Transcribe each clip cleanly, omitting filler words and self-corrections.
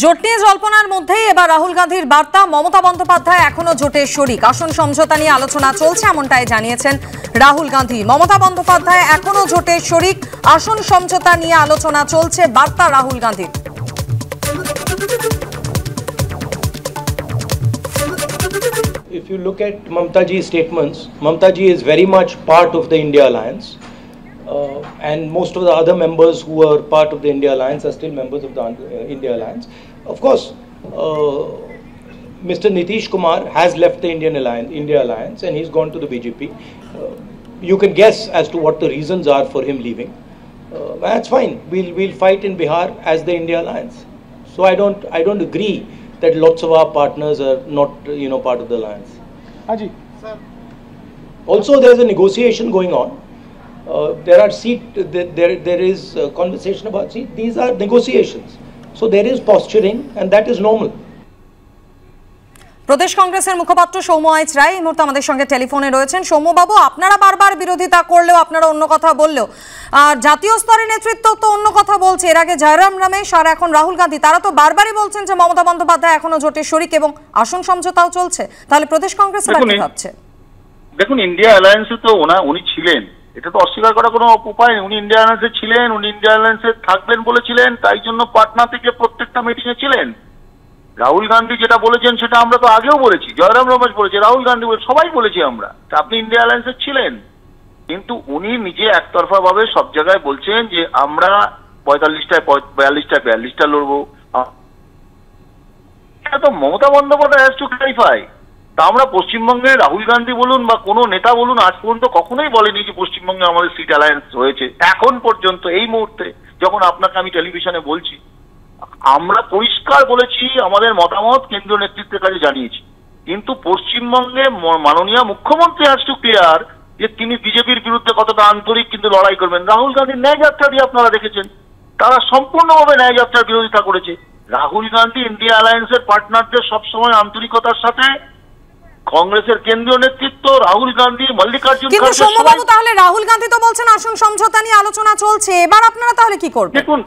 জোট নিয়ে জল্পনার মধ্যেই এবার রাহুল গান্ধীর বার্তা, মমতা বন্দ্যোপাধ্যায় এখনো জোটের শরিক, আসন সমঝোতা নিয়ে আলোচনা চলছে এমনটাই জানিয়েছেন রাহুল গান্ধী। মমতা বন্দ্যোপাধ্যায় এখনো জোটের শরিক, আসন সমঝোতা নিয়ে আলোচনা চলছে, বার্তা রাহুল গান্ধীর। If you look at Mamata ji's statements, Mamata ji is very much part of the India Alliance, and most of the other members who are part of the India Alliance are still members of the India Alliance. Of course, Mr. Nitish Kumar has left the India Alliance and he's gone to the BJP. You can guess as to what the reasons are for him leaving. That's fine. We'll fight in Bihar as the India Alliance. So I don't agree that lots of our partners are not, part of the alliance. Haji. Sir. Also, there's a negotiation going on. There is a conversation about seat. These are negotiations. So there is posturing, and that is normal. প্রদেশ কংগ্রেসের মুখপাত্র সৌম্য আইচ রায় এই মুহূর্তে আমাদের সঙ্গে টেলিফোনে রয়েছেন। সৌম্যবাবু, আপনারা বারবার বিরোধিতা করলেও, আপনারা অন্য কথা বললেও, আর জাতীয় স্তরের নেতৃত্ব তো অন্য কথা বলছে। এর আগে জয়রাম রমেশ আর এখন রাহুল গান্ধী, তারা তো বারবারই বলছেন যে মমতা বন্দ্যোপাধ্যায় এখনো জোটের শরিক এবং আসন সমঝোতাও চলছে। তাহলে প্রদেশ কংগ্রেস কি ভাবছে? দেখুন, ইন্ডিয়া অ্যালায়েন্সে তো উনি ছিলেন, এটা তো অস্বীকার করার কোনো উপায় নেই। উনি ইন্ডিয়া অ্যালায়েন্সে ছিলেন, উনি ইন্ডিয়া অ্যালায়েন্সে থাকবেন বলেছিলেন, তাই জন্য পাটনা থেকে প্রত্যেকটা মিটিংয়ে ছিলেন। রাহুল গান্ধী যেটা বলেছেন সেটা আমরা তো আগেও বলেছি, জয়রাম রমেশ বলেছে, রাহুল গান্ধী বলেছে, সবাই বলেছি আমরা, আপনি ইন্ডিয়া অ্যালায়েন্সে ছিলেন। কিন্তু উনি নিজে একতরফা ভাবে সব জায়গায় বলছেন যে আমরা 45টায় 42টা লড়বো। এটা তো Mamata Bandyopadhyay has to clarify. তা আমরা পশ্চিমবঙ্গে রাহুল গান্ধী বলুন বা কোনো নেতা বলুন আজ পর্যন্ত কখনোই বলেনি যে পশ্চিমবঙ্গে আমাদের সিট অ্যালায়েন্স হয়েছে। এখন পর্যন্ত এই মুহূর্তে যখন আপনাকে আমি টেলিভিশনে বলছি, আমরা পরিষ্কার বলেছি আমাদের মতামত কেন্দ্রীয় নেতৃত্বের কাছে জানিয়েছি। কিন্তু পশ্চিমবঙ্গে মাননীয় মুখ্যমন্ত্রী হ্যাজ টু ক্লিয়ার যে তিনি বিজেপির বিরুদ্ধে কতটা আন্তরিক কিন্তু লড়াই করবেন। রাহুল গান্ধীর ন্যায়যাত্রা দিয়ে আপনারা দেখেছেন, তারা সম্পূর্ণভাবে ন্যায়যাত্রার বিরোধিতা করেছে। রাহুল গান্ধী ইন্ডিয়া অ্যালায়েন্সের পার্টনারদের সবসময় আন্তরিকতার সাথে, কংগ্রেসের কেন্দ্রীয় নেতৃত্ব, রাহুল গান্ধী, মল্লিকার্জুন কিন্তু সৌম্যবাবু, তাহলে রাহুল গান্ধী তো বলছেন আসন সমঝোতা নিয়ে আলোচনা চলছে, এবার আপনারা তাহলে কি করবেন? দেখুন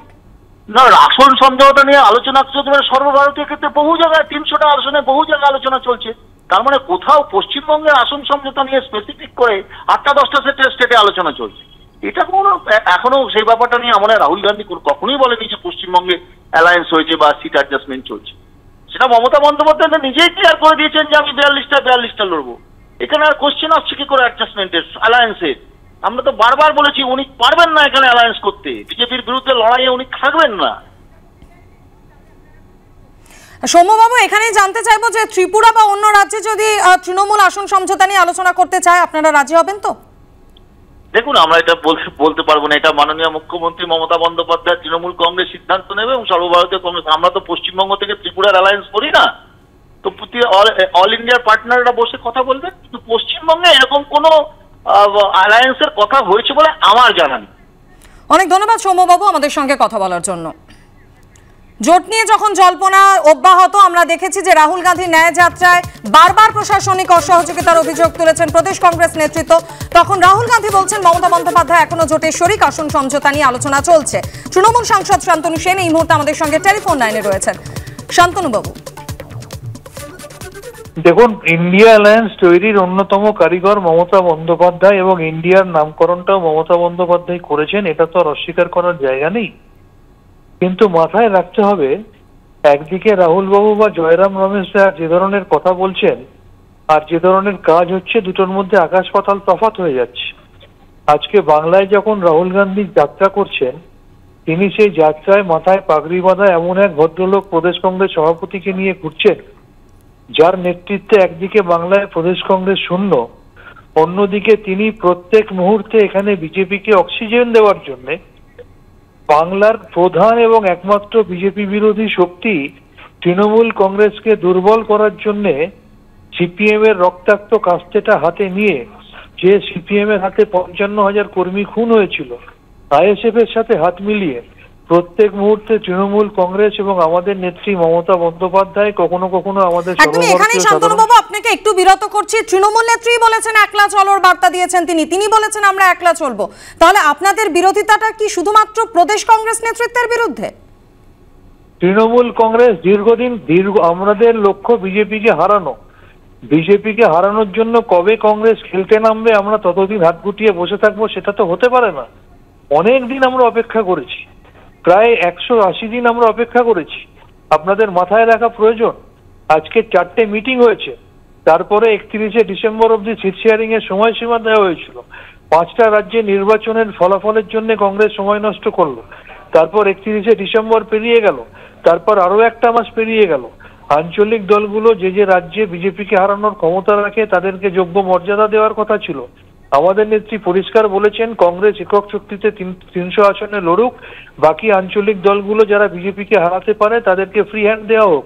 না, আসন সমঝোতা নিয়ে আলোচনা চলছে সর্বভারতীয় ক্ষেত্রে বহু জায়গায় 300টা আসনে বহু জায়গায় আলোচনা চলছে। তার মানে কোথাও পশ্চিমবঙ্গের আসন সমঝোতা নিয়ে স্পেসিফিক করে 8টা-10টা স্টেটে আলোচনা চলছে। এটা কোনো এখনো সেই ব্যাপারটা নিয়ে আমরা রাহুল গান্ধী কখনোই বলেনি যে পশ্চিমবঙ্গে অ্যালায়েন্স হয়েছে বা সিট অ্যাডজাস্টমেন্ট চলছে। সেটা মমতা বন্দ্যোপাধ্যায় নিজেই ক্লিয়ার করে দিয়েছেন যে আমি 42টা লড়বো। এখানে আর কোশ্চেন আসছে কি করে অ্যাডজাস্টমেন্টের, অ্যালায়েন্সের? আমরা তো বারবার বলেছি উনি পারবেন না এখানে অ্যালায়েন্স করতে, বিজেপির বিরুদ্ধে লড়াইয়ে উনি থাকবেন না। সৌম্যবাবু, এখানেই জানতে চাইবো যে ত্রিপুরা বা অন্য রাজ্যে যদি তৃণমূল আসন সমঝোতা নিয়ে আলোচনা করতে চায়, আপনারা রাজি হবেন তো? দেখুন, আমরা এটা বলতে পারবো না। এটা মাননীয় মুখ্যমন্ত্রী মমতা বন্দ্যোপাধ্যায়, তৃণমূল কংগ্রেস সিদ্ধান্ত নেবে এবং সর্বভারতীয় কংগ্রেস। আমরা তো পশ্চিমবঙ্গ থেকে ত্রিপুরার অ্যালায়েন্স করি না, তো অল ইন্ডিয়ার পার্টনাররা বসে কথা বলবে। কিন্তু পশ্চিমবঙ্গে এরকম কোনো অ্যালায়েন্সের কথা হয়েছে বলে আমার জানা নেই। অনেক ধন্যবাদ সৌম্যবাবু আমাদের সঙ্গে কথা বলার জন্য। জোট নিয়ে যখন জল্পনা অব্যাহত, আমরা দেখেছি যে রাহুল গান্ধী ন্যায়যাত্রায় বারবার প্রশাসনিক অসহযোগিতার অভিযোগ তুলেছেন প্রদেশ কংগ্রেস নেতৃত্ব। তখন রাহুল গান্ধী বলছেন মমতা বন্দ্যোপাধ্যায় এখনো জোটের শরিক, আসন সমঝোতা নিয়ে আলোচনা চলছে। তৃণমূল সাংসদ শান্তনু সেন এই মুহূর্তে আমাদের সঙ্গে টেলিফোন লাইনে রয়েছেন। শান্তনু বাবু, দেখুন, ইন্ডিয়া অ্যালায়েন্স তৈরির অন্যতম কারিগর মমতা বন্দ্যোপাধ্যায় এবং ইন্ডিয়ার নামকরণটাও মমতা বন্দ্যোপাধ্যায় করেছেন, এটা তো আর অস্বীকার করার জায়গা নেই। কিন্তু মাথায় রাখতে হবে, একদিকে রাহুল বাবু বা জয়রাম রমেশ যে ধরনের কথা বলছেন আর যে ধরনের কাজ হচ্ছে, দুটোর মধ্যে আকাশ পাতাল তফাৎ হয়ে যাচ্ছে। আজকে বাংলায় যখন রাহুল গান্ধী যাত্রা করছেন, তিনি সেই যাত্রায় মাথায় পাগড়ি বাঁধা এমন এক ভদ্রলোক প্রদেশ কংগ্রেস সভাপতিকে নিয়ে ঘুরছেন, যার নেতৃত্বে একদিকে বাংলায় প্রদেশ কংগ্রেস শূন্য, অন্যদিকে তিনি প্রত্যেক মুহূর্তে এখানে বিজেপিকে অক্সিজেন দেওয়ার জন্য বাংলার প্রধান এবং একমাত্র বিজেপি বিরোধী শক্তি তৃণমূল কংগ্রেসকে দুর্বল করার জন্য সিপিএম এর রক্তাক্ত কাস্তেটা হাতে নিয়ে, যে সিপিএম এর হাতে 55,000 কর্মী খুন হয়েছিল, আইএসএফ এর সাথে হাত মিলিয়ে প্রত্যেক মুহূর্তে তৃণমূল কংগ্রেস এবং আমাদের নেত্রী মমতা বন্দ্যোপাধ্যায় কখনো কখনো আমাদের শান্তনুবাবু আপনাকে একটু বিরত করছি। তৃণমূল নেত্রী বলেছেন একলা চলোর বার্তা দিয়েছেন তিনি বলেছেন আমরা একলা চলবো। তাহলে আপনাদের বিরোধিতাটা কি শুধুমাত্র প্রদেশ কংগ্রেস নেতৃত্বের বিরুদ্ধে? তৃণমূল কংগ্রেস আমাদের লক্ষ্য বিজেপিকে হারানো। বিজেপিকে হারানোর জন্য কবে কংগ্রেস খেলতে নামবে আমরা ততদিন হাত গুটিয়ে বসে থাকবো, সেটা তো হতে পারে না। অনেক দিন আমরা অপেক্ষা করেছি, প্রায় 180 দিন আমরা অপেক্ষা করেছি। আপনাদের মাথায় রাখা প্রয়োজন, আজকে 4টে মিটিং হয়েছে, তারপরে 31শে ডিসেম্বর অব্দি সিট শেয়ারিং এর সময়সীমা দেওয়া হয়েছিল। 5টা রাজ্যে নির্বাচনের ফলাফলের জন্য কংগ্রেস সময় নষ্ট করলো, তারপর 31শে ডিসেম্বর পেরিয়ে গেল, তারপর আরো একটা মাস পেরিয়ে গেল। আঞ্চলিক দলগুলো যে যে রাজ্যে বিজেপিকে হারানোর ক্ষমতা রাখে তাদেরকে যোগ্য মর্যাদা দেওয়ার কথা ছিল। আমাদের নেত্রী পরিষ্কার বলেছেন কংগ্রেস একক শক্তিতে 300 আসনে লড়ুক, বাকি আঞ্চলিক দলগুলো যারা বিজেপিকে হারাতে পারে তাদেরকে ফ্রি হ্যান্ড দেওয়া হোক।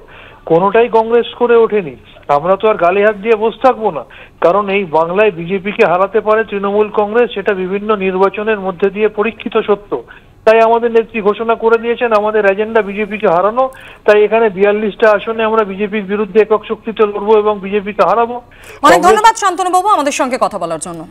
কোনোটাই কংগ্রেস করে ওঠেনি। আমরা তো আর গালে হাত দিয়ে বসে থাকবো না, কারণ এই বাংলায় বিজেপিকে হারাতে পারে তৃণমূল কংগ্রেস, সেটা বিভিন্ন নির্বাচনের মধ্যে দিয়ে পরীক্ষিত সত্য। তাই আমাদের নেত্রী ঘোষণা করে দিয়েছেন আমাদের এজেন্ডা বিজেপিকে হারানো। তাই এখানে 42টা আসনে আমরা বিজেপির বিরুদ্ধে একক শক্তিতে লড়বো এবং বিজেপিকে হারাবো। অনেক ধন্যবাদ শান্তনু বাবু আমাদের সঙ্গে কথা বলার জন্য।